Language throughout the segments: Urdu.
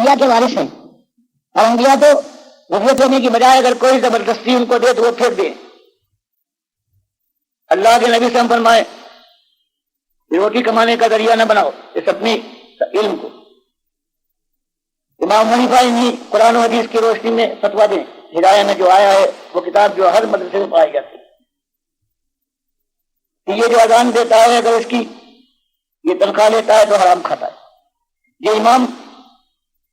انبیاء کے وارث ہیں، اور انبیاء تو وصیت دینے کی بجائے اگر کوئی زبردستی ان کو دے تو وہ پھینک دیں۔ اللہ کے نبی سے ہم فرمائے روٹی کمانے کا ذریعہ نہ بناؤ اس اپنی علم کو۔ امام حنیفہ انہی قرآن و حدیث کی روشنی میں فتویٰ دیں، ہدایہ میں جو آیا ہے وہ کتاب جو ہر مدرسے میں پائی جاتی ہے کہ یہ جو اذان دیتا ہے اگر اس کی یہ تنخواہ لیتا ہے تو حرام کھاتا ہے۔ یہ امام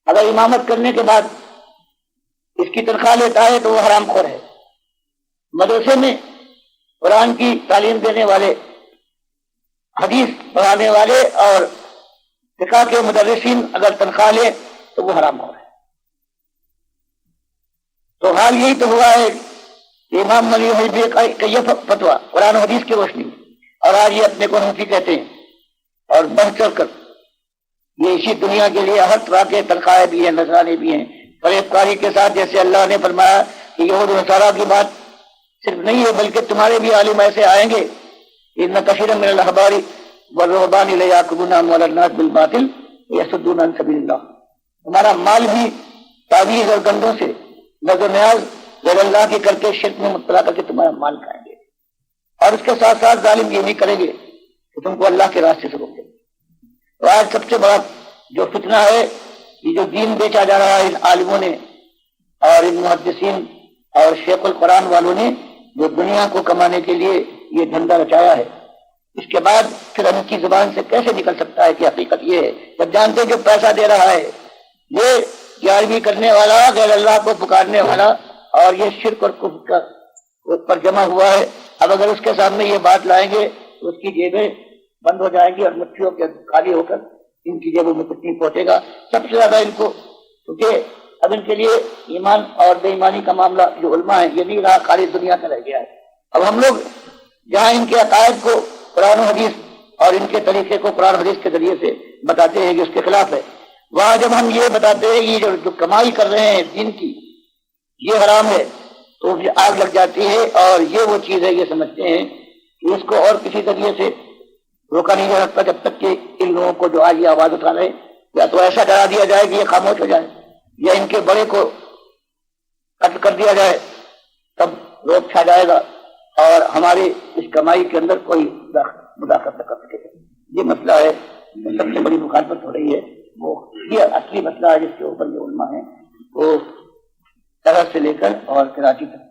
اگر امامت کرنے کے بعد اس کی تنخواہ لیتا ہے تو وہ حرام خور ہے۔ مدرسے میں قرآن کی تعلیم دینے والے، حدیث پڑھانے والے اور فقہ کے مدرسین اگر تنخواہ لے تو وہ حرام خور ہے۔ تو حال یہی تو ہوا ہے کہ امام علی حنیفہ کا یہ فتویٰ قرآن و حدیث کی روشنی میں، اور آج یہ اپنے کو حنفی کہتے ہیں اور بڑھ چڑھ کر یہ اسی دنیا کے لیے ہر طرح کے تنخواہیں بھی ہیں، نذرانے بھی ہیں، فریب کاری کے ساتھ، جیسے اللہ نے فرمایا کہ یہود و نصارہ کی بات صرف نہیں ہے بلکہ تمہارے بھی عالم ایسے آئیں گے ان کثیرا من الاحبار والرهبان لیاکلون اموال الناس بالباطل ویصدون عن سبیل اللہ۔ تمہارا مال بھی تعویذ اور گندوں سے نظر نیاز غیر اللہ کی کر کے شرک میں مبتلا کر کے تمہارا مال کھائیں گے، اور اس کے ساتھ ساتھ ظالم یہ نہیں کریں گے کہ تم کو اللہ کے راستے سے روکیں۔ تو آج سب سے بڑا جو فتنہ ہے، یہ جو دین بیچا جا رہا ہے ان عالموں نے اور ان محدثین اور شیخ القرآن والوں نے جو دنیا کو کمانے کے لیے یہ دھندا رچایا ہے، اس کے بعد پھر ان کی زبان سے کیسے نکل سکتا ہے کہ حقیقت یہ ہے؟ جب جانتے جو پیسہ دے رہا ہے یہ گیارہویں کرنے والا، غیر اللہ کو پکارنے والا، اور یہ شرک اور کفر کا پر جمع ہوا ہے، اب اگر اس کے سامنے یہ بات لائیں گے تو اس کی جیبیں بند ہو جائیں گی اور مٹھیوں کے خالی ہو کر ان کی جیبوں میں کچھ نہیں پہنچے گا۔ سب سے زیادہ ان کو، کیونکہ اب ان کے لیے ایمان اور بے ایمانی کا معاملہ جو علماء ہیں یہ نہیں رہا، خالی دنیا کا رہ گیا ہے۔ اب ہم لوگ جہاں ان کے عقائد کو قرآن و حدیث اور ان کے طریقے کو قرآن و حدیث کے ذریعے سے بتاتے ہیں کہ اس کے خلاف ہے، وہاں جب ہم یہ بتاتے ہیں یہ جو کمائی کر رہے ہیں دین کی یہ حرام ہے تو پھر آگ لگ جاتی ہے، اور یہ وہ چیز ہے یہ سمجھتے ہیں کہ اس کو اور کسی ذریعے سے روکا نہیں جا سکتا جب تک کہ ان لوگوں کو جو آج یہ آواز اٹھا رہے یا تو ایسا ڈرا دیا جائے کہ یہ خاموش ہو جائے، یا ان کے بڑے کو قتل کر دیا جائے، تب روک چھا جائے گا اور ہماری اس کمائی کے اندر کوئی مداخلت نہ کر سکے۔ یہ مسئلہ ہے، سب سے بڑی مخالفت ہو رہی ہے، وہ یہ اصلی مسئلہ ہے جس کے اوپر جو علماء ہیں وہ طرح سے لے کر اور کراچی تک۔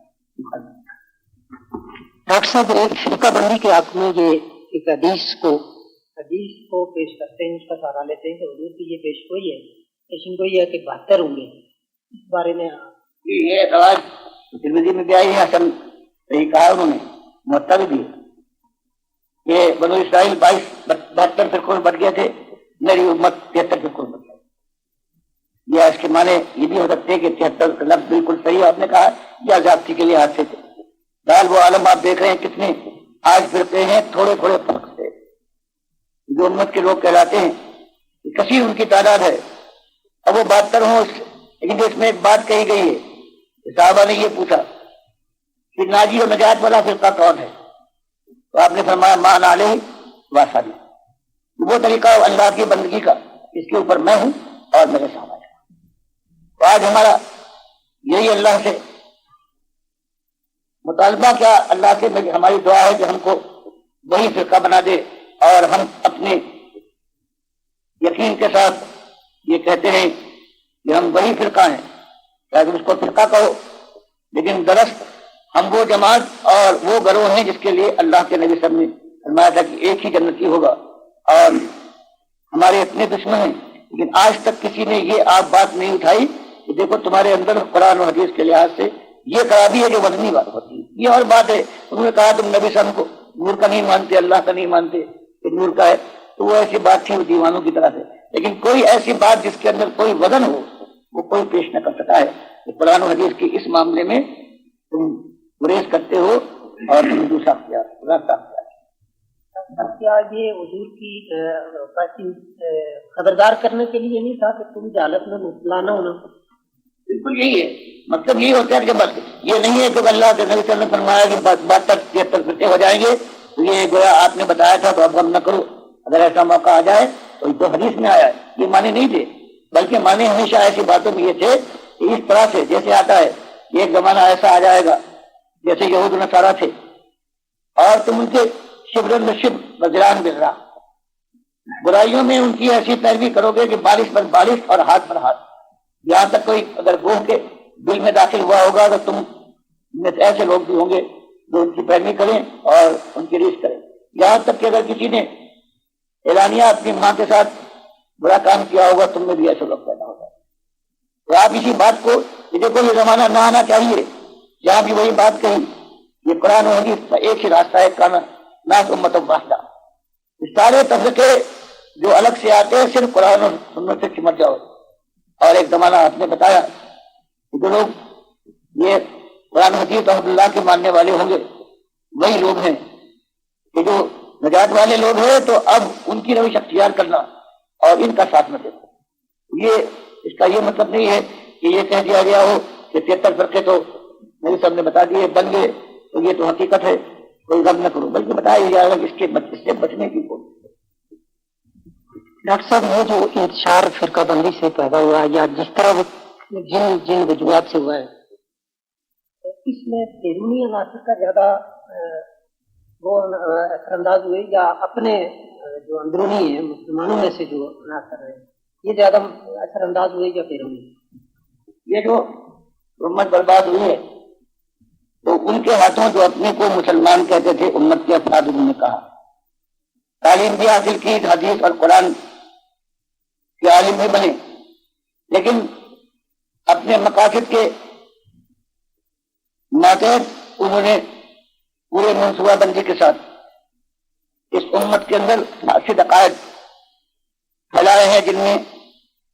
ڈاکٹر صاحب، ایک فرقہ بندی کے حق میں یہ ایک حدیث کو پیش کرتے ہیں، اس کا سہارا لیتے ہیں کہ حضور کی یہ پیش گوئی ہے، پیشن گوئی ہے کہ 72 ہوں گے، اس بارے میں یہ اعتراض ترمذی میں بھی آئی ہے، حسن صحیح کہا انہوں نے، موطا بھی یہ بنو اسرائیل 72 فرقوں میں بٹ گئے تھے، میری امت 73 فرقوں میں بٹ گئی۔ یا اس کے معنی یہ بھی ہو سکتے ہیں کہ 73 کا لفظ بالکل صحیح آپ نے کہا، یا ضابطے کے لیے حادثے تھے۔ دال وہ عالم آپ دیکھ رہے ہیں کتنے آج فرقے ہیں، تھوڑے تھوڑے فرق سے جو امت کے لوگ کہلاتے ہیں، کثیر ان کی تعداد ہے، اب وہ 72 ہوں، لیکن اس میں ایک بات کہی گئی ہے، صحابہ نے یہ پوچھا کہ ناجی و نجات والا فرقہ کون ہے؟ تو آپ نے فرمایا مان علیہ واصحابی، وہ طریقہ اللہ کی بندگی کا اس کے اوپر میں ہوں اور میرے صحابہ ہیں۔ تو آج ہمارا یہی اللہ سے مطالبہ کیا، اللہ سے ہماری دعا ہے کہ ہم کو وہی فرقہ بنا دے، اور ہم اپنے یقین کے ساتھ یہ کہتے ہیں کہ ہم وہی فرقہ ہیں، چاہے تم اس کو فرقہ کہو، لیکن درست ہم وہ جماعت اور وہ گروہ ہیں جس کے لیے اللہ کے نبی صلی اللہ علیہ وسلم نے فرمایا تھا کہ ایک ہی جنتی ہوگا، اور ہمارے اتنے دشمن ہیں، لیکن آج تک کسی نے یہ آپ بات نہیں اٹھائی کہ دیکھو تمہارے اندر قرآن و حدیث کے لحاظ سے یہ خرابی ہے جو وزنی بات ہوتی ہے۔ یہ اور بات ہے، انہوں نے کہا تم نبی صلی اللہ علیہ وسلم کو نور کا نہیں مانتے، اللہ کا نہیں مانتے، کہ نور کا ہے، تو وہ ایسی بات تھی وہ دیوانوں کی طرح سے، لیکن کوئی ایسی بات جس کے اندر کوئی وزن ہو وہ کوئی پیش نہ کر سکا ہے کہ قرآن و حدیث کی اس معاملے میں تم گریز کرتے ہو اور تم دوسرا راستہ کیا یہ حضور کی خبردار کرنے کے لیے نہیں تھا کہ تم جہالت میں مبتلا نہ ہونا؟ بالکل یہی ہے، مطلب یہی ہوتا ہے کہ بس یہ نہیں ہے کہ اللہ کے نبی صلی اللہ علیہ وسلم نے فرمایا کہ 72-73 فرقے ہو جائیں گے، تو یہ گویا آپ نے بتایا تھا تو اب غم نہ کرو، اگر ایسا موقع آ جائے تو حدیث میں آیا ہے، یہ معنی نہیں تھے، بلکہ معنی ہمیشہ ایسی باتوں میں یہ تھے کہ اس طرح سے جیسے آتا ہے ایک زمانہ ایسا آ جائے گا جیسے یہود نصارہ تھے، اور تم ان کے شبرن شبر وزران بزرا، برائیوں میں ان کی ایسی پیروی کرو گے کہ بارش پر بارش اور ہاتھ پر ہاتھ، یہاں تک کوئی اگر گوہ کے دل میں داخل ہوا ہوگا تو تم میں ایسے لوگ بھی ہوں گے جو ان کی پیروی کریں اور ان کی ریس کریں، یہاں تک کہ اگر کسی نے اعلانیہ اپنی ماں کے ساتھ برا کام کیا ہوگا تم میں بھی ایسے لوگ پیدا ہوگا۔ تو آپ اسی بات کو دیکھو، یہ زمانہ نہ آنا چاہیے جہاں بھی وہی بات کہی، یہ قرآن و حدیث کا ایک ہی راستہ ہے، کانا ناس امت واحدہ، سارے تفرقے جو الگ سے آتے ہیں صرف قرآن و سنت سے چمٹ جاؤ۔ اور ایک زمانہ آپ نے بتایا کہ جو لوگ یہ قرآن حدیث رحمۃ اللہ کے ماننے والے ہوں گے وہی لوگ ہیں کہ جو نجات والے لوگ ہیں، تو اب ان کی روش اختیار کرنا اور ان کا ساتھ نہ دینا۔ یہ اس کا یہ مطلب نہیں ہے کہ یہ کہہ دیا گیا ہو کہ 73 فرقے تو میرے سب نے بتا دیے بن گئے تو یہ تو حقیقت ہے، کوئی غم نہ کرو، بلکہ بتایا جائے گا کہ اس سے بچنے کی کوشش۔ ڈاکٹر صاحب، یہ جو انتشار فرقہ بندی سے پیدا ہوا ہے یا جس طرح جن وجوہات سے ہوا ہے، اس میں بیرونی عناصر کا زیادہ وہ اثر انداز ہوئے یا اپنے جو اندرونی ہے مسلمانوں میں سے جو عناصر ہے یہ زیادہ اثر انداز ہوئے یا بیرونی؟ یہ جو امت برباد ہوئی ہے تو ان کے ہاتھوں جو اپنے کو مسلمان کہتے تھے امت کے افراد، انہوں نے کہا تعلیم بھی حاصل کی، حدیث اور قرآن کے عالم بھی بنے، لیکن اپنے مقاصد کے ماتحت انہوں نے پورے منصوبہ بندی کے ساتھ اس امت کے اندر فاسد عقائد پھیلائے ہیں، جن میں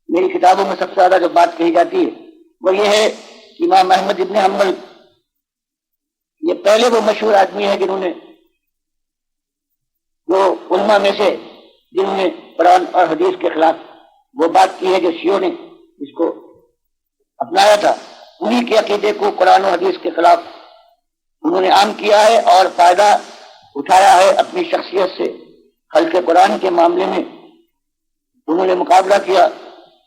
میری کتابوں میں سب سے زیادہ جو بات کہی جاتی ہے وہ یہ ہے کہ امام احمد ابن حنبل یہ پہلے وہ مشہور آدمی ہیں جنہوں نے جو علماء میں سے جنہوں نے قرآن اور حدیث کے خلاف وہ بات کی ہے جو شیعوں نے اس کو اپنایا تھا، انہی کے عقیدے کو قرآن و حدیث کے خلاف انہوں نے عام کیا ہے اور فائدہ اٹھایا ہے اپنی شخصیت سے۔ خلق قرآن کے معاملے میں انہوں نے مقابلہ کیا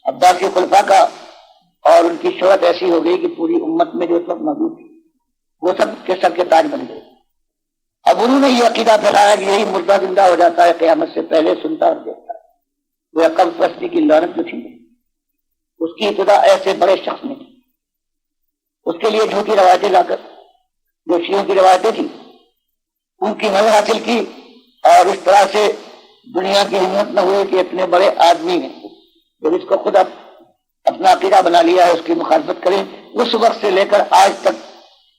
عباسی خلفاء کا، اور ان کی شہرت ایسی ہو گئی کہ پوری امت میں جو اس وقت موجود تھی وہ سب کے سر کے تاج بن گئے۔ اب انہوں نے یہ عقیدہ پھیلایا کہ یہی مردہ زندہ ہو جاتا ہے قیامت سے پہلے، سنتا اور دیکھتا ہے۔ وہ عقل پرستی کی لعنت جو تھی اس کی ابتدا ایسے بڑے شخص نے کی، اس کے لیے جھوٹی روایتیں لا کر جو شیعوں کی روایتیں تھیں ان کی مدد حاصل کی، اور اس طرح سے دنیا کی ہمت نہ ہوئی کہ اتنے بڑے آدمی ہیں جب اس کو خود اپنا عقیدہ بنا لیا ہے اس کی مخالفت کریں۔ اس وقت سے لے کر آج تک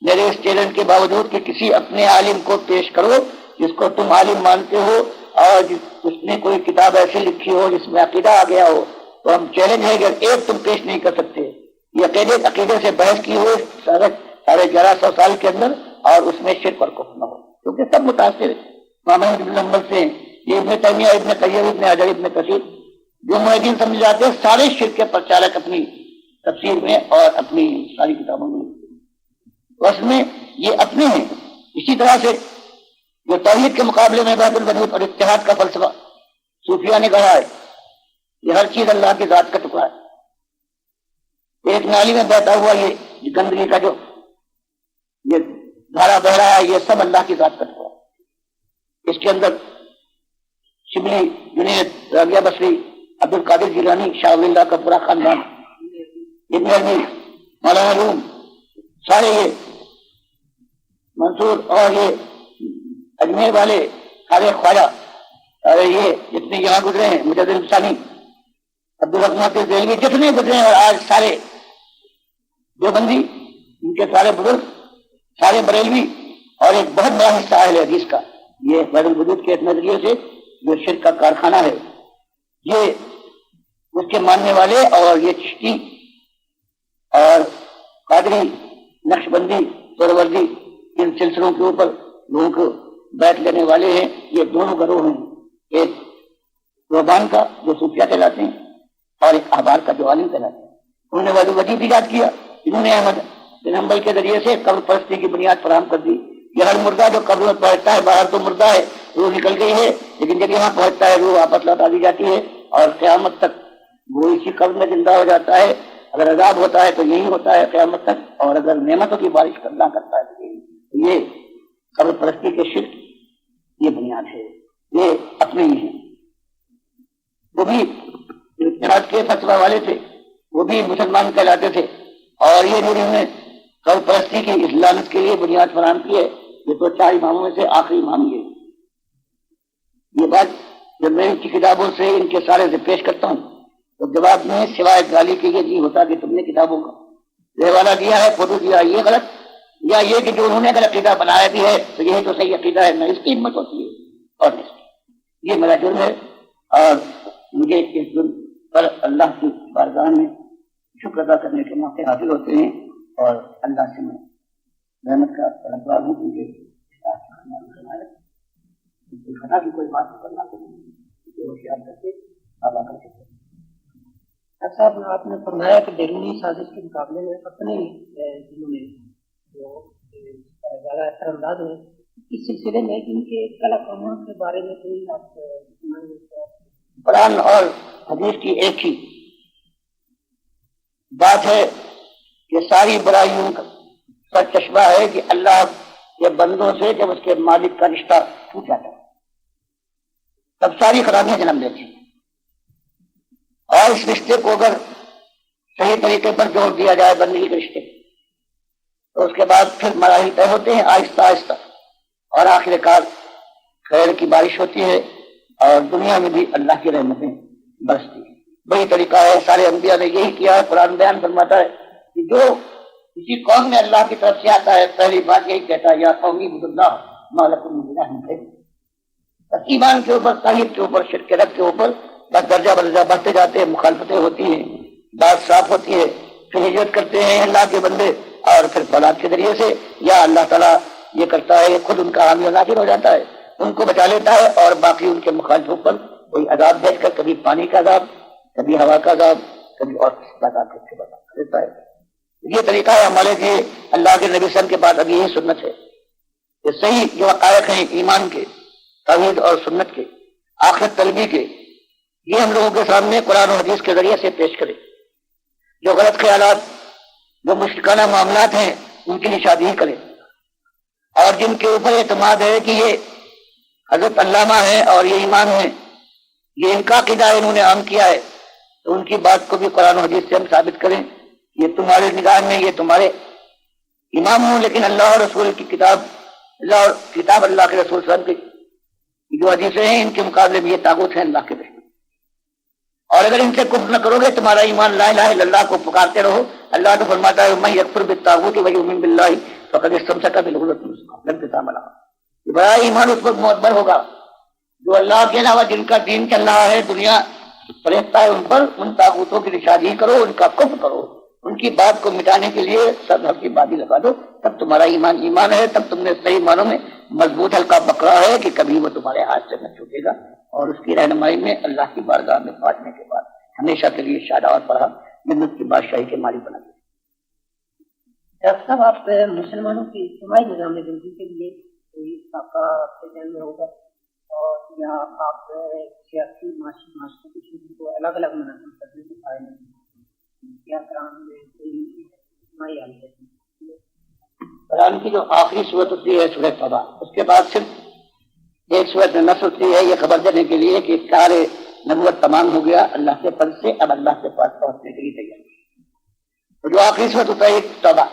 میرے اس چیلنج کے باوجود کہ کسی اپنے عالم کو پیش کرو جس کو تم عالم مانتے ہو اور اس نے کوئی کتاب ایسی لکھی ہو جس میں عقیدہ آ گیا ہو، تو ہم چیلنج ہے کہ ایک تم پیش نہیں کر سکتے یہ عقیدے سے بحث کی ہو 1150 سال کے اندر اور اس میں شرک اور کفر نہ ہو، کیونکہ سب متاثر ہے امام احمد بن حنبل سے، یہ ابن تیمیہ، ابن قیم، ابن حجر، ابن کثیر جو معیدین سمجھ جاتے ہیں سارے شرک کے پرچالک اپنی تفسیر میں اور اپنی ساری کتابوں میں، اس میں یہ اپنے ہیں۔ اسی طرح سے جو توحید کے مقابلے میں وحدت الوجود اور اتحاد کا فلسفہ صوفیہ نے کہا ہے، یہ ہر چیز اللہ کی ذات کا ٹکڑا ہے، ایک نالی میں بہتا ہوا یہ گندگی کا جو یہ دھارا بہ رہا ہے یہ سب اللہ کی ذات کا ٹکڑا ہے۔ اس کے اندر شبلی، جنید، رابعہ بصری، عبد القادر جیلانی، شاہ ولی اللہ کا پورا خاندان، ابن عربی، مولانا روم، سارے یہ منصور اور یہ اجمیر والے سارے خواجہ، سارے یہ جتنے یہاں گزرے ہیں، مجدد ثانی، عبدالرحمٰن دہلوی، جتنے گزرے ہیں اور آج سارے دیوبندی، ان کے سارے بزرگ، سارے بریلوی اور ایک بہت بڑا حصہ اہل حدیث کا، یہ وحدت الوجود کے ایک نظریے سے جو شرک کا کارخانہ ہے یہ اس کے ماننے والے، اور یہ چشتی اور قادری، نقشبندی، سہروردی، ان سلسلوں کے اوپر لوگوں کو بیٹھ لینے والے ہیں، یہ دونوں گروہ ہیں، ایک روحان کا جو صوفیہ کہلاتے ہیں اور ایک احبار کا جو عالم کہلاتے ہیں۔ انہوں نے وحدت الوجود ایجاد کیا، انہوں نے احمد بن حنبل کے ذریعے سے قبر پرستی کی بنیاد فراہم کر دی۔ یہ ہر مردہ جو قبر میں پہنچتا ہے، باہر تو مردہ ہے، روح نکل گئی ہے، لیکن جب یہاں پہنچتا ہے روح واپس لوٹا دی جاتی ہے، اور قیامت تک وہ اسی قبر میں زندہ ہو جاتا ہے. اگر عذاب ہوتا ہے تو یہی ہوتا ہے قیامت تک, اور اگر نعمتوں کی بارش کرنا کرتا ہے تو یہ قبر پرستی کے شرک یہ بنیاد ہے. یہ اپنے ہی ہیں. وہ بھی اتحاد کے فتویٰ والے تھے, وہ بھی مسلمان کہلاتے تھے, اور یہ جو انہوں نے قبر پرستی کی اس لعنت کے لیے بنیاد فراہم کی ہے, یہ تو 4 اماموں میں سے آخری امام یہ بات جب میں ان کی کتابوں سے ان کے سارے سے پیش کرتا ہوں تو جواب میں سوائے گالی کے یہ نہیں ہوتا کہ تم نے کتابوں کا حوالہ دیا ہے, فوٹو دیا, یہ غلط, یا یہ کہ جو انہوں نے اگر عقیدہ بنایا بھی ہے تو یہ تو صحیح عقیدہ ہے, نہ اس کی ہمت ہوتی ہے اور نہیں. یہ میرا جرم ہے, اور مجھے اس جرم پر اللہ کی بارگاہ میں شکر ادا کرنے کے موقع حاصل ہوتے ہیں, اور اللہ سے میں رحمت کا طلبگار ہوں. مجھے خطا کی کوئی بات کرنا ہوشیار کر کے آگاہ کر کے. صاحب آپ نے فرمایا کہ بیرونی سازش کے مقابلے میں اپنے جنہوں نے جو زیادہ اثر انداز ہوئے, اس سلسلے میں ان کے کلا کاموں کے بارے میں کوئی آپ قرآن اور حدیث کی ایک ہی بات ہے کہ ساری برائیوں کا چشمہ ہے کہ اللہ کے بندوں سے جب اس کے مالک کا رشتہ ٹوٹ جاتا ہے تب ساری خرابیاں جنم لیتی ہیں, اور اس رشتے کو اگر صحیح طریقے پر جوڑ دیا جائے بندگی کے رشتے تو اس کے بعد پھر مراحل طے ہوتے ہیں آہستہ آہستہ, اور آخر کار خیر کی بارش ہوتی ہے اور دنیا میں بھی اللہ کی رحمتیں برستی ہیں. وہی طریقہ ہے, سارے انبیاء نے یہی کیا ہے. قرآن بیان فرماتا ہے کہ جو کسی قوم میں اللہ کی طرف سے آتا ہے پہلی بات یہی کہتا ہے یا قومی عبدوا اللہ ما لکم من الہ غیرہ. ایمان کے اوپر, توحید کے اوپر, شرک رب کے اوپر بس درجہ بدرجہ بڑھتے جاتے ہیں, مخالفتیں ہوتی ہیں, بات صاف ہوتی ہے, پھر ہجرت کرتے ہیں اللہ کے بندے, اور پھر فولاد کے ذریعے سے یا اللہ تعالیٰ یہ کرتا ہے, خود ان کا حامی و ناصر ہو جاتا ہے, ان کو بچا لیتا ہے, اور باقی ان کے مخالفوں پر کوئی عذاب بھیج کر کبھی پانی کا عذاب, کبھی ہوا کا عذاب, کبھی اور کسی کا عذاب بھیج کے بتا دیتا ہے. یہ طریقہ ہے ہمارے کہ اللہ کے نبی صلی اللہ علیہ وسلم کے بعد اب یہی سنت ہے کہ صحیح جو حقائق ہیں ایمان کے, توحید اور سنت کے, آخرت طلبی کے, یہ ہم لوگوں کے سامنے قرآن و حدیث کے ذریعے سے پیش کرے. جو غلط خیالات, جو مشرکانہ معاملات ہیں ان کی نشاندہی کرے, اور جن کے اوپر اعتماد ہے کہ یہ حضرت علامہ ہیں اور یہ امام ہیں, یہ ان کا عقیدہ انہوں نے عام کیا ہے, تو ان کی بات کو بھی قرآن و حدیث سے ہم ثابت کریں. یہ تمہارے نگاہ میں یہ تمہارے امام ہوں, لیکن اللہ اور رسول کی کتاب, اللہ کے رسول صلی اللہ علیہ وسلم کی جو حدیثیں ہیں ان کے مقابلے میں یہ طاغوت ہیں اللہ کے دشمن. اور اگر ان سے کفر نہ کرو گے, تمہارا ایمان لا الہ الا اللہ کو پکارتے رہو. اللہ تو فرماتا ہے من یکفر بالطاغوت ویؤمن باللہ فقد استمسک بالعروۃ الوثقی لا انفصام لها. بڑا ایمان اس وقت معتبر ہوگا جو اللہ کے علاوہ جن کا دین چل رہا ہے, دنیا پریشتا ہے ان پر, ان طاغوتوں کی نشاندہی کرو, ان کا کفر کرو, ان کی بات کو مٹانے کے لیے سب حق کی بازی لگا دو, تب تمہارا ایمان ہے, تب تم نے صحیح معنوں میں مضبوط حلقہ پکڑا ہے کہ کبھی وہ تمہارے ہاتھ سے نہ چھوٹے گا, اور اس کی رہنمائی میں اللہ کی بارگاہ میں پہنچنے کے بعد ہمیشہ کے لیے شاد اور فرحت جنت کی بادشاہی کے مالک بنا دیں. ڈاکٹر صاحب آپ مسلمانوں کی اجتماعی نظام زندگی کے لیے کوئی خاکہ آپ کے ذہن میں ہوگا, اور یا آپ سیاسی معاشرے کی چیزوں کو الگ الگ منظم کرنے کے قائل ہیں, کیا قرآن میں کوئی اجتماعی حل ہے؟ قرآن کی جو آخری صورت ہوتی ہے سورہ توبہ, اس کے بعد صرف ایک صورت نصر ہوتی ہے یہ خبر دینے کے لیے کہ کار نبوت تمام ہو گیا اللہ کے فضل سے, اب اللہ کے پاس پہنچنے کے لیے تیار. تو جو آخری صورت ہوتا ہے توبہ,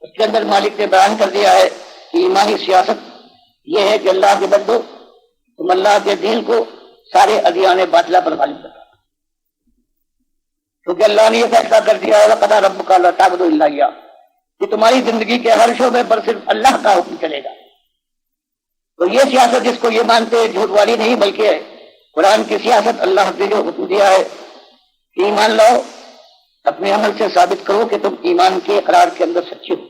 اس کے اندر مالک نے بیان کر دیا ہے کہ ایمانی سیاست یہ ہے کہ اللہ کے بندو تم اللہ کے دین کو سارے ادیان باطلہ پر غالب کرتا, کیونکہ اللہ نے یہ فیصلہ کر دیا ہے وَقَضَىٰ رَبُّكَ أَلَّا تَعْبُدُوا إِلَّا إِيَّاهُ کہ تمہاری زندگی کے ہر شعبے پر صرف اللہ کا حکم چلے گا. تو یہ سیاست جس کو یہ مانتے ہیں جھوٹ والی نہیں, بلکہ قرآن کی سیاست. اللہ نے جو حکم دیا ہے کہ ایمان لاؤ, اپنے عمل سے ثابت کرو کہ تم ایمان کے اقرار کے اندر سچے ہو,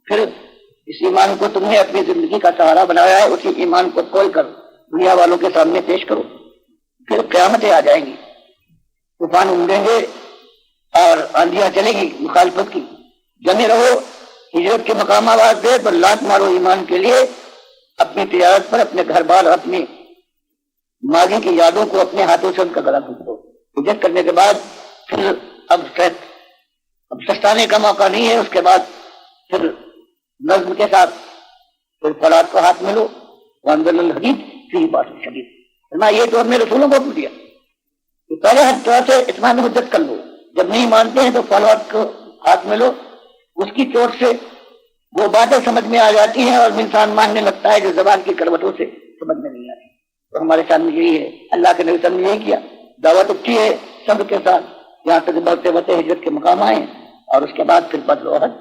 پھر اس ایمان کو تم نے اپنی زندگی کا سہارا بنایا ہے, اسی ایمان کو کھول کر دنیا والوں کے سامنے پیش کرو, پھر قیامتیں آ جائیں گی, طوفان امڑیں گے اور آندھیاں چلے گی مخالفت کی, جمے رہو, ہجرت کے مقام آواز دے تو لات مارو ایمان کے لیے, اپنی تجارت پر, اپنے گھر بار, اپنی ماضی کی یادوں کو اپنے ہاتھوں سے ان کا گلا گھونٹ دو, ہجرت کرنے کے بعد پھر اب سستانے کا موقع نہیں ہے، اس کے بعد پھر نظم کے ساتھ پھر فولاد کو ہاتھ میں لو، وانزل الحدید فی باس شدید، یہ تو ہم نے رسولوں کو دیا کہ پہلے ہر سے اتمام حجت کر لو، جب نہیں مانتے ہیں تو فولاد کو ہاتھ میں لو، اس کی چوٹ سے وہ باتیں سمجھ میں آ جاتی ہیں اور انسان ماننے لگتا ہے جو زبان کی کروٹوں سے سمجھ میں نہیں آتی۔ تو ہمارے سامنے یہی ہے، اللہ کے نبی صلی اللہ علیہ وسلم نے یہی کیا، دعوت اٹھی ہے سب کے ساتھ، یہاں تک بڑھتے بڑھتے ہجرت کے مقام آئے، اور اس کے بعد پھر بدر و احد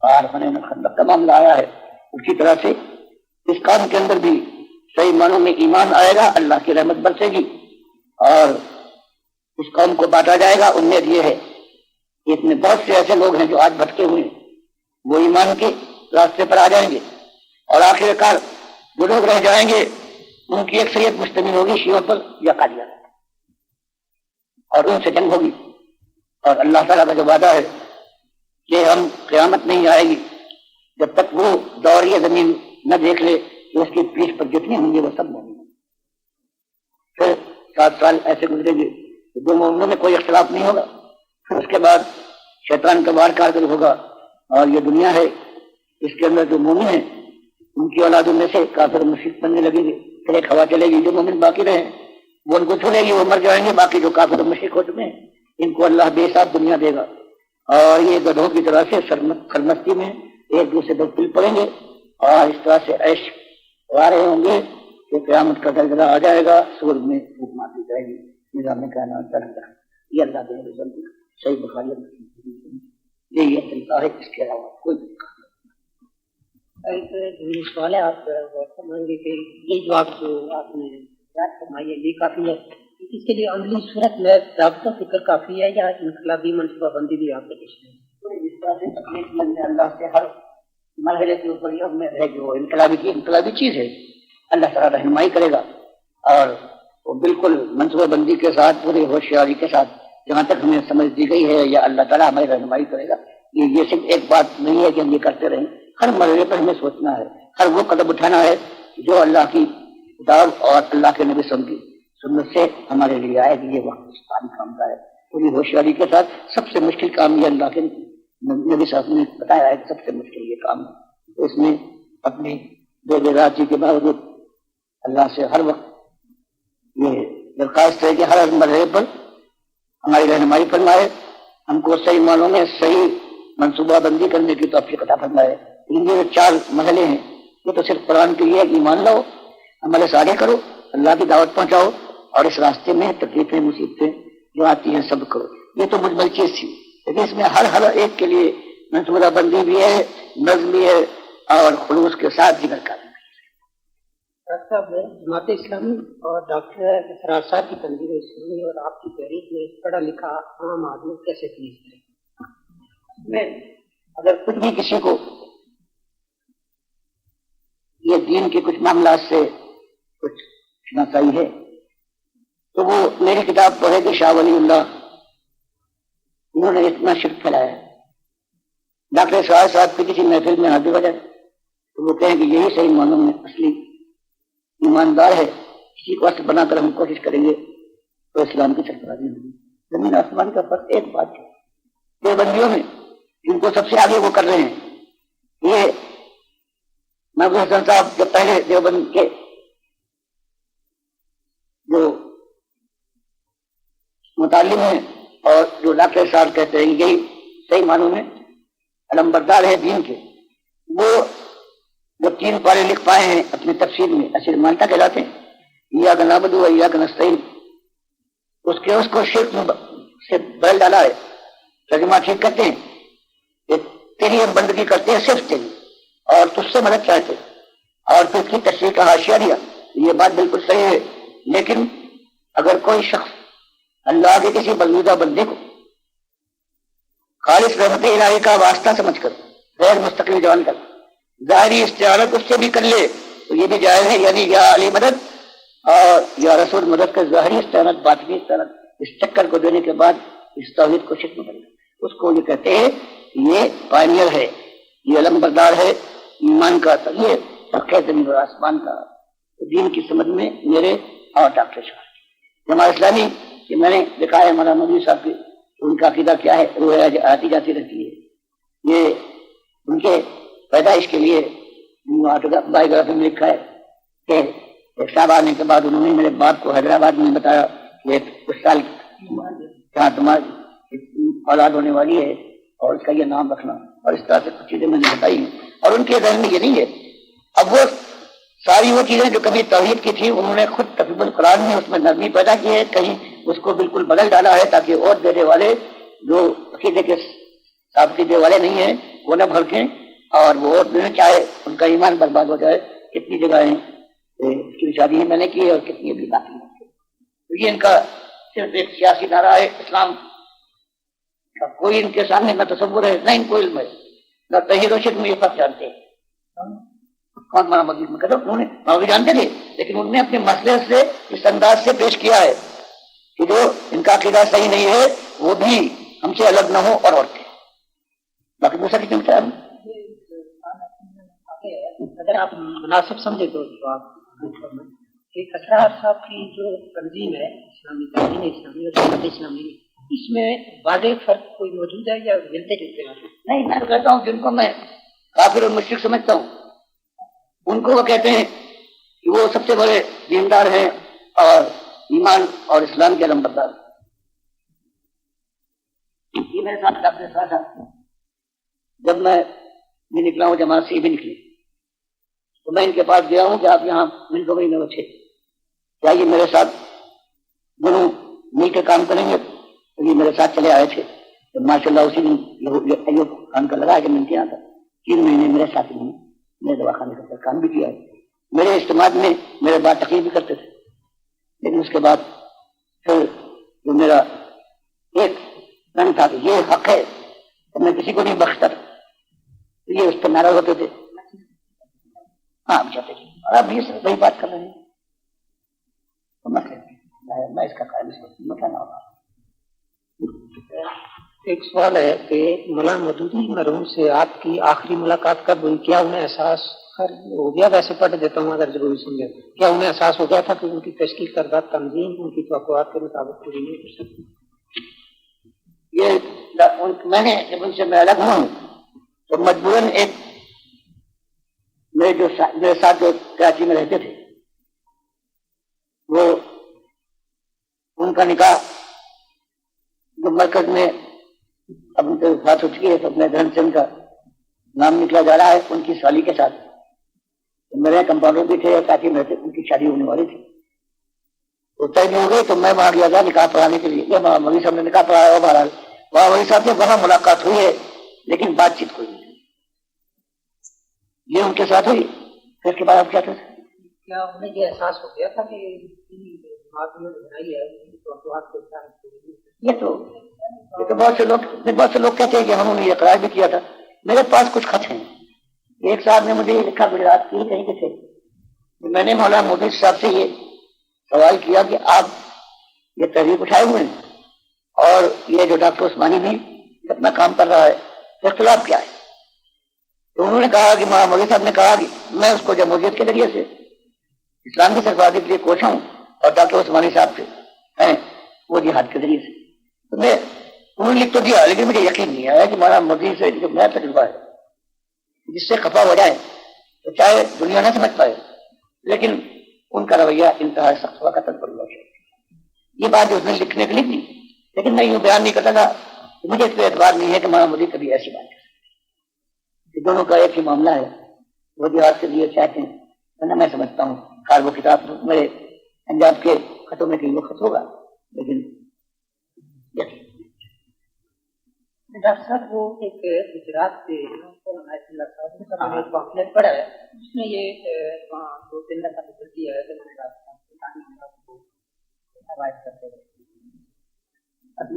پار ہونے میں خندق کا معاملہ آیا ہے۔ اسی طرح سے اس کام کے اندر بھی صحیح معنوں میں ایمان آئے گا، اللہ کی رحمت برسے گی اور اس قوم کو بانٹا جائے گا۔ امید یہ ہے کہ اس میں بہت سے ایسے لوگ ہیں جو آج بھٹکے ہوئے ہیں، وہ ایمان کے راستے پر آ جائیں گے، اور آخر کار جو لوگ رہ جائیں گے ان کی اکثریت مشتمل ہوگی شیعوں پر یا قادیان، اور ان سے جنگ ہوگی۔ اور اللہ تعالیٰ کا جو وعدہ ہے کہ ہم قیامت نہیں آئے گی جب تک وہ دور یہ زمین نہ دیکھ لے کہ اس کی پیٹھ پر جتنے ہوں گے وہ سب مومن ہیں۔ پھر 7 سال ایسے گزریں گے کہ دو مومنوں میں کوئی اختلاف نہیں ہوگا، پھر اس کے بعد شیطان کا وار کارگر ہوگا، اور یہ دنیا ہے اس کے اندر جو مومن ہیں ان کی اولادوں میں سے کافر مشرک بننے لگیں گے، پھر ایک ہوا چلے گی، جو مومن باقی رہے وہ ان کو چھوڑے گی، وہ مر جائیں گے، باقی جو کافر مشرک ہو چکے ہیں ان کو اللہ بے حساب دنیا دے گا، اور یہ گدھوں کی طرح سے سرمستی میں ایک دوسرے پر پل پڑیں گے، اور اس طرح سے عیش وارے ہوں گے کہ قیامت کا درجہ آ جائے گا، سورج میں دھوپ مارتی جائے گی، نظام کائنات چل رہا ہے۔ یہ اللہ کے رسول صحیح بخاری یہی طریقہ ہے، اس کے علاوہ کوئی طریقہ نہیں۔ سوال ہے، آپ فرمائیں گے کہ یہ جواب جو آپ نے یاد فرمائی ہے یہ کافی ہے، اس کے لیے عملی صورت میں رابطہ فکر کافی ہے یا انقلابی منصوبہ بندی بھی آپ کے پیش میں؟ اس طرح سے تکلیف میں اللہ سے ہر مرحلے کے اوپر یہ امید ہے کہ وہ انقلابی چیز ہے، اللہ تعالیٰ رہنمائی کرے گا، اور وہ بالکل منصوبہ بندی کے ساتھ پوری ہوشیاری کے ساتھ جہاں تک ہمیں سمجھ دی گئی ہے یا اللہ تعالیٰ ہماری رہنمائی کرے گا۔ یہ صرف ایک بات نہیں ہے کہ ہم یہ کرتے رہیں، ہر مرحلے پر ہمیں سوچنا ہے، ہر وہ قدم اٹھانا ہے جو اللہ کی کتاب اور اللہ کے نبی صلی اللہ علیہ وسلم کی سنت سے ہمارے لیے آئے کہ یہ وقت کام کا ہے، پوری ہوشیاری کے ساتھ۔ سب سے مشکل کام یہ اللہ کے نبی صلی اللہ علیہ وسلم نے بتایا ہے کہ سب سے مشکل یہ کام ہے، اس میں اپنی بے راضی کے باوجود اللہ سے ہر وقت یہ درخواست ہے کہ ہر مرحلے پر ہماری رہنمائی فرمائے، ہم کو صحیح معنوں میں صحیح منصوبہ بندی کرنے کی توفیق عطا فرمائے۔ ان جو 4 مرحلے ہیں وہ تو صرف قرآن کے لیے ہے کہ ایمان لاؤ، عمل صالح کرو، اللہ کی دعوت پہنچاؤ، اور اس راستے میں تکلیفیں مصیبتیں جو آتی ہیں سب کرو، یہ تو مجمل چیز تھی، لیکن اس میں ہر ایک کے لیے منصوبہ بندی بھی ہے، نظم بھی ہے، اور خلوص کے ساتھ ذکر کرنا۔ ڈاکٹر صاحب، جماعت اسلامی اور ڈاکٹر اسرار صاحب کی تنظیم اسلامی اور آپ کی تحریک میں پڑھا لکھا عام آدمی کیسے فیس ہے؟ میں اگر کچھ بھی کسی کو یہ دین کے کچھ معاملات سے کچھ شناسائی ہے تو وہ میری کتاب پڑھے کہ شاہ ولی اللہ انہوں نے اتنا شرک پھیلایا ہے، ڈاکٹر اسرار صاحب کی کسی محفل میں حاضر ہو جائے تو وہ کہیں کہ یہی صحیح معنوں میں اصلی ایماندار ہے، کسی کو اصل بنا کر ہم کوشش کریں گے تو اسلام کی سرفرازی ہوگی۔ زمین آسمان کا فرق ایک بات ہے، دیوبندیوں میں جن کو سب سے آگے وہ کر رہے ہیں، یہ محبوب حسن صاحب جو پہلے دیوبند کے جو متعلم ہیں اور جو ڈاکٹر صاحب کہتے ہیں یہی صحیح معنوں میں علمبردار ہے دین کے، وہ جو 3 پارے لکھ پائے ہیں اپنی تفسیر میں اصل مانتا کہلاتے ہیں، ایاک نعبد و ایاک نستعین، اس کو شرک سے بدل ڈالا ہے۔ ترجمہ ٹھیک کرتے ہیں کہ تیری ہم بندگی کرتے ہیں صرف تیری اور تجھ سے مدد چاہتے، اور پھر کی تشریح کا حاشیہ دیا۔ یہ بات بالکل صحیح ہے، لیکن اگر کوئی شخص اللہ کے کسی برگزیدہ بندے کو خالص رحمت الہی کا واسطہ سمجھ کر غیر مستقل جان کر ظاہری استعارت اس سے بھی کر لے تو یہ بھی جائز ہے، یعنی یا علی مدد اور یا رسول مدد کا ظاہری استعارت باطنی استعارت اس چکر کو دینے کے بعد اس توحید کو شرک بدل اس کو یہ کہتے ہیں یہ پائنیئر ہے، یہ علم بردار ہے ایمان کا، یہ فرق ہے زمین اور آسمان کا۔ دین کی سمجھ میں میرے اور ڈاکٹر شاہ جماعت اسلامی کہ میں نے دیکھا ہے مولانا مودودی صاحب کی ان کا عقیدہ کیا ہے، وہ آتی جاتی رہتی ہے. یہ ان کے پیدائش کے لیے بایوگرافی میں لکھا ہے کہ ایک صاحب آنے کے بعد انہوں نے میرے باپ کو حیدرآباد میں بتایا کہ اس سال جہاں تمہاری اولاد ہونے والی ہے اور اس کا یہ نام رکھنا، اور اس طرح سے کچھ چیزیں میں نے بتائی ہیں. اور ان کے ذہن میں یہ نہیں ہے. اب وہ ساری وہ چیزیں جو کبھی توحید کی تھی انہوں نے خود تقریب القرآن میں اس میں نرمی پیدا کی ہے، کہیں اس کو بالکل بدل ڈالا ہے تاکہ اور دینے والے جو عقیدے کے عقیدے والے نہیں ہیں وہ نہ بھڑکیں اور وہ اور دینا چاہے ان کا ایمان برباد ہو جائے. کتنی جگہیں اس کی شادی میں نے کی اور کتنی ابھی باقی ہے. تو یہ ان کا صرف ایک سیاسی نعرہ ہے. اسلام کا کوئی ان کے سامنے نہ تصور ہے نہ ان کو علم ہے، نہ توحید و شرک میں یہ فرق جانتے ہیں. کون مولانا مودودی میں کہتا انہوں نے مودودی جانتے تھے، لیکن انہوں نے اپنے مسئلے سے اس انداز سے پیش کیا ہے کہ جو ان کا عقیدہ صحیح نہیں ہے وہ بھی ہم سے الگ نہ ہو اور تھے. باقی دوسرا کتنے بتا اگر آپ مناسب سمجھے تو آپ کہ اسرار صاحب کی جو تنظیم ہے اسلامی تنظیم اسلامی اور جماعت اسلامی، اس میں واضح فرق کوئی موجود ہے یا ملتے جلتے ہیں؟ نہیں، میں کہتا ہوں جن کو میں کافر اور مشرک سمجھتا ہوں ان کو وہ کہتے ہیں کہ وہ سب سے بڑے دیندار ہیں اور ایمان اور اسلام کے علمبردار. یہ میرے ساتھ آپ نے ساتھ جب میں بھی نکلا ہوں جماعت سے بھی نکلی تو میں ان کے پاس گیا ہوں کہ آپ یہاں منٹوبری میں بچے کیا یہ میرے ساتھ دونوں مل کے کام کریں گے؟ تو یہ میرے ساتھ چلے آئے تھے. ماشاء اللہ اسی دن ایوب خان کا لگا کہ میں کیا تھا 3 مہینے میرے ساتھ ہی میں دواخانے کا کام بھی کیا ہے. میرے اجتماع میں میرے بات تقریر بھی کرتے تھے. لیکن اس کے بعد پھر جو میرا ایک رنگ تھا کہ یہ حق ہے تو میں کسی کو نہیں بخشتا تھا، یہ اس پر ناراض ہوتے تھے. ہاں آپ چاہتے تھے اور آپ بھی وہی بات کر رہے ہیں تو میں اس کا قائم مسئلہ ہوگا. ایک سوال ہے کہ مولانا مودودی مرحوم سے آپ کی آخری ملاقات کب ہوئی؟ کیا انہیں احساس ہو گیا؟ ویسے پڑھ دیتا ہوں اگر ضروری سمجھے. کیا انہیں احساس ہو گیا تھا کہ ان کی تشکیل کردہ تنظیم ان کی توقعات کے مطابق پوری نہیں کر سکتی؟ یہ میں نے جب ان سے میں الگ ہوں تو مجبوراً ایک میرے ساتھ جو کراچی میں رہتے تھے وہ ان کا نکاح جو مرکز میں اب ان کی وفات ہو چکی ہے تو اپنے دھرم سے ان کا نام نکلا جا رہا ہے ان کی سالی کے ساتھ. میرے کمپاؤنڈر بھی تھے اور ساتھی میں تھے، ان کی شادی ہونے والی تھی تو طے نہیں ہو گئی تو میں وہاں گیا تھا نکاح پڑھانے کے لیے. مولوی صاحب نے نکاح پڑھایا بہرحال وہاں مولوی صاحب سے وہاں ملاقات ہوئی ہے لیکن بات چیت کوئی نہیں. یہ ان کے ساتھ ہوئی. پھر اس کے بعد آپ کیا کرتے؟ کیا انہیں یہ احساس ہو گیا تھا کہ یہ تو بہت سے لوگ کہتے ہیں کہ ہم نے یہ اقرار بھی کیا تھا. میرے پاس کچھ خط ہیں. ایک صاحب نے مجھے یہ لکھا گجرات کی کہیں کے تھے، میں نے مولانا مودودی صاحب سے یہ سوال کیا کہ آپ یہ تحریک اٹھائے ہوئے ہیں اور یہ جو ڈاکٹر عثمانی بھی اپنا کام کر رہا ہے اختلاف کیا ہے؟ تو انہوں نے کہا کہ مولانا مودودی صاحب نے کہا کہ میں اس کو جمہوریت کے ذریعے سے اسلام کی سربراہی کے لیے کوشاں ہوں اور ڈاکٹر عثمانی صاحب سے ہیں وہ جہاد کے ذریعے سے. تو میں انہوں نے لکھ تو دیا لیکن مجھے یقین نہیں آیا کہ مولانا مودودی سے جو نیا تجربہ ہے جس سے خفا ہو جائے تو چاہے دنیا نہ سمجھ پائے لیکن ان کا رویہ انتہا سخت ہوا کرتا پڑا. یہ بات جو اس نے لکھنے کے لکھ دی لیکن میں یوں بیان نہیں کرتا تھا. مجھے اس پہ اعتبار نہیں ہے کہ مولانا مودودی کبھی ایسی بات ہے. دونوں کا ایک ہی معاملہ ہے. وہ جہاد کے لیے چاہتے ہیں میں سمجھتا ہوں خیر وہ کتاب میرے پنجاب کے خطوں میں کہیں وہ خط ہوگا لیکن ڈاکٹر صاحب وہ ایک گجرات سے پامفلیٹ پڑھا ہے اس میں یہ 2-3 دفعہ ذکر کیا ہے کہ میں نے روایت کرتے ہیں.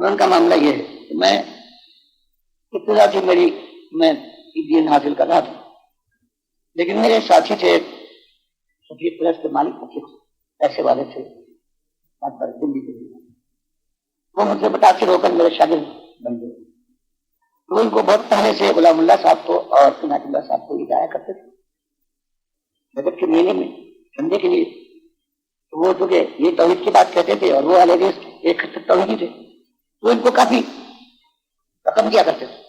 ان کا معاملہ یہ ہے کہ میں ابتدا سے میں دین حاصل کر رہا تھا لیکن میرے ساتھی تھے سفید پلس کے مالک ایسے والے تھے دلی کے لیے وہ مجھ سے متاثر ہو کر میرے شاگرد بن گئے. تو ان کو بہت پہلے سے غلام اللہ صاحب کو اور عنایت اللہ صاحب کو ہدایت کرتے تھے بجٹ کے میلے میں سنڈے کے لیے. تو وہ چونکہ یہ توحید کی بات کہتے تھے اور وہ علیہ ایک توحید ہے، وہ ان کو کافی رقم کیا کرتے تھے.